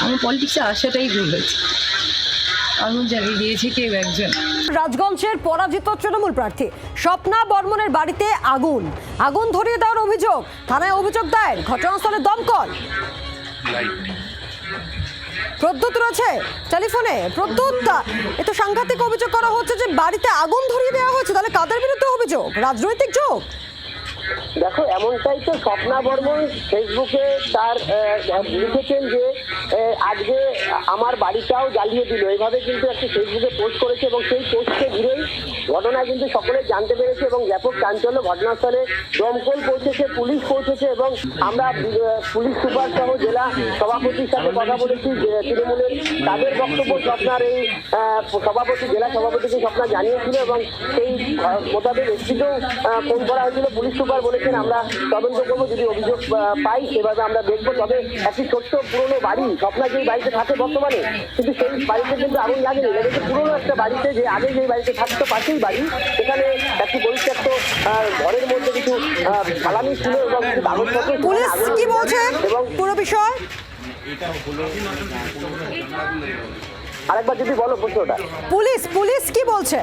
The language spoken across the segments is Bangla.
আমার পলিটিক্সে আসাটাই ভুল হয়েছে। আগুন জ্বালিয়ে দিয়েছে কেউ একজন। রাজগঞ্জের পরাজিত তৃণমূল প্রার্থী স্বপ্না বর্মনের বাড়িতে আগুন ধরিয়ে দেওয়ার অভিযোগ, থানায় অভিযোগ দায়ের, ঘটনাস্থলে দমকল। প্রদ্যুৎ রয়েছে টেলিফোনে। প্রদ্যুৎ, এত সাংঘাতিক অভিযোগ করা হচ্ছে যে বাড়িতে আগুন ধরিয়ে দেওয়া হচ্ছে, তাহলে কাদের বিরুদ্ধে অভিযোগ? রাজনৈতিক যোগ? দেখো, এমনটাই তো স্বপ্না বর্মন ফেসবুকে তার লিখেছেন যে আজকে আমার বাড়িটাও জ্বালিয়ে দিল, এইভাবে কিন্তু একটি ফেসবুকে পোস্ট করেছে এবং সেই পোস্টকে ঘিরেই ঘটনা কিন্তু সকলে জানতে পেরেছে এবং ব্যাপক চাঞ্চল্য। ঘটনাস্থলে দমকল পৌঁছেছে, পুলিশ পৌঁছেছে এবং আমরা পুলিশ সুপার সহ জেলা সভাপতির সাথে কথা বলেছি তৃণমূলের। তাদের বক্তব্য স্বপ্নার এই সভাপতি, জেলা সভাপতিকে স্বপ্না জানিয়েছিল এবং সেই মোতাবেক এসপিকেও ফোন করা হয়েছিল। পুলিশ সুপার বলেছেন আমরা তদন্ত করবো, যদি অভিযোগ পাই সেভাবে আমরা দেখবো। তবে একটি ছোট্ট পুরোনো বাড়ি, স্বপ্না যেই বাড়িতে থাকে বর্তমানে, কিন্তু সেই বাড়িতে কিন্তু আগুন লাগেনি। এটা পুরোনো একটা বাড়িতে, যে আগে যেই বাড়িতে থাকতো পাশেই বাড়ি, সেখানে একটি পরিত্যক্ত ঘরের মধ্যে কিছু জ্বালানি ছিল এবং কিছু কাগজপত্র। পুলিশ কি বলছে এবং পুরো বিষয় আরেকবার যদি বলো প্রশ্নটা। পুলিশ কি বলছে?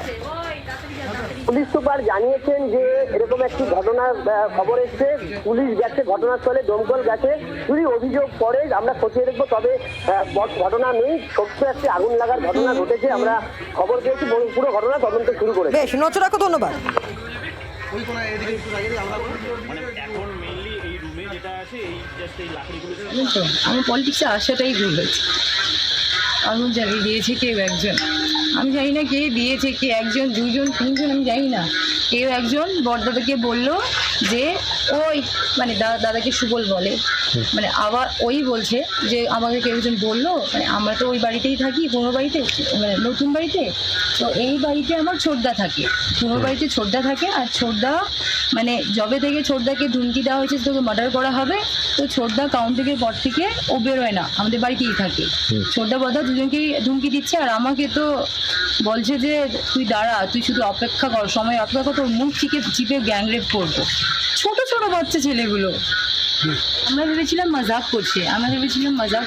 পুলিশ সুপার জানিয়েছেন যে এরকম একটি ঘটনার খবর এসছে, পুলিশ গেছে ঘটনাস্থলে, দমকল গেছে, যদি অভিযোগ পড়ে আমরা খতিয়ে দেখবো। তবে ঘটনা নেই, ছোট্ট একটি আগুন লাগার ঘটনা ঘটেছে, আমরা খবর পেয়েছি, পুরো ঘটনা তদন্ত শুরু করেছে। বেশ, নজর রাখো, ধন্যবাদ। আমার পলিটিক্সে আসাটাই ভুল হয়েছে। আগুন জ্বালিয়ে দিয়েছে কেউ একজন, আমি জানি না কে দিয়েছে, কে একজন, দুজন, তিনজন, আমি জানি না। কেউ একজন বড়দাদাকে বললো যে ওই মানে দাদাকে সুবল বলে, মানে আবার ওই বলছে যে আমাকে কেউ একজন বললো, মানে আমরা তো ওই বাড়িতেই থাকি, পুরো বাড়িতে, মানে নতুন বাড়িতে। তো এই বাড়িতে আমার ছোটদা থাকে, পুরো বাড়িতে ছোটদা থাকে। আর ছোটদা মানে যবে থেকে ছোটদাকে ধুমকি দেওয়া হয়েছে তোকে মার্ডার করা হবে, তো ছোটদা কাউন্টিংয়ের পর থেকে ও বেরোয় না, আমাদের বাড়িতেই থাকে। ছোটদা বড়দা দুজনকেই ধুমকি দিচ্ছে, আর আমাকে তো বলছে যে তুই দাঁড়া, তুই শুধু অপেক্ষা কর, সময় অপেক্ষা কর, তোর মুখ চিপে গ্যাংরেপ করবো। ছোট ছোট বাচ্চা ছেলেগুলো। আমরা ভেবেছিলাম মজাক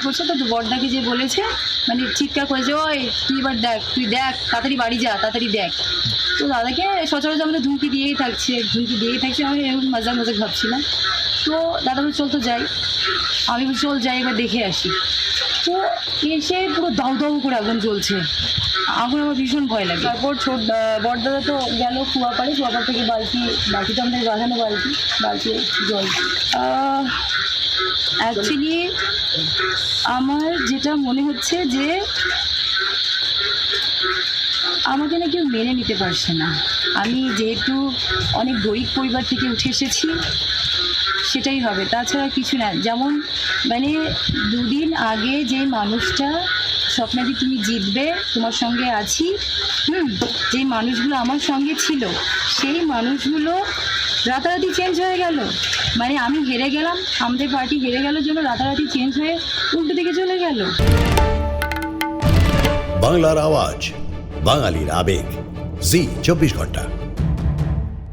করছে, তো বড়দাকে যে বলেছে, মানে চিৎকার করেছে, ওই তুই এবার দেখ, তুই দেখ, তাড়াতাড়ি বাড়ি যা, তাড়াতাড়ি দেখ। তো দাদাকে সচরাচর আমাদের ধুমকি দিয়েই থাকছে, আমি এরকম মজাক ভাবছিলাম। তো দাদা বলে চল তো যাই, আমি বলছি চল যাই, এবার দেখে আসি। তো এসে পুরো দাউ দাউ করে আগুন জ্বলছে, আগুন আমার ভীষণ ভয় লাগে। তারপর বড়দাদা তো গেল কুয়াপাড়ে, কুয়াপাড় থেকে বালতি তো আমাদের বাঁধানো বালতি জল। অ্যাকচুয়ালি আমার যেটা মনে হচ্ছে যে আমাকে না কেউ মেনে নিতে পারছে না। আমি যেহেতু অনেক গরিব পরিবার থেকে উঠে এসেছি, সেটাই হবে, তাছাড়া কিছু না। যেমন মানে দুদিন আগে যে মানুষটা স্বপ্নাদি তুমি জিতবে, তোমার সঙ্গে আছি, যেই মানুষগুলো আমার সঙ্গে ছিল, সেই মানুষগুলো রাতারাতি চেঞ্জ হয়ে গেল। মানে আমি হেরে গেলাম, আমাদের পার্টি হেরে গেল জন্য রাতারাতি চেঞ্জ হয়ে উল্টো দিকে চলে গেল। বাংলার আওয়াজ, বাঙালির আবেগ, জি 24 ঘন্টা।